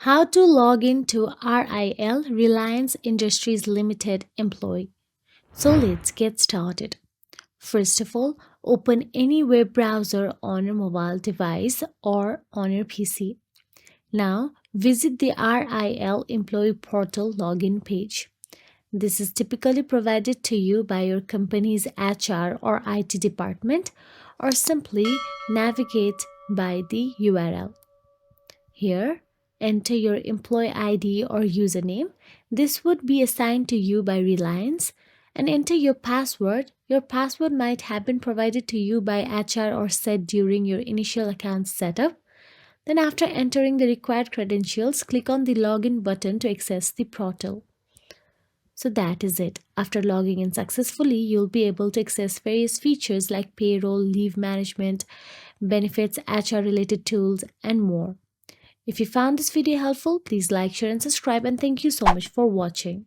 How to log into RIL Reliance Industries Limited employee. So let's get started. First of all, open any web browser on your mobile device or on your PC. Now, visit the RIL Employee Portal login page. This is typically provided to you by your company's HR or IT department, or simply navigate by the URL. Here, enter your employee ID or username. This would be assigned to you by Reliance. And enter your password. Your password might have been provided to you by HR or set during your initial account setup. Then, after entering the required credentials, click on the login button to access the portal. So that is it. After logging in successfully, you'll be able to access various features like payroll, leave management, benefits, HR related tools, and more. If you found this video helpful, please like, share, and subscribe. And thank you so much for watching.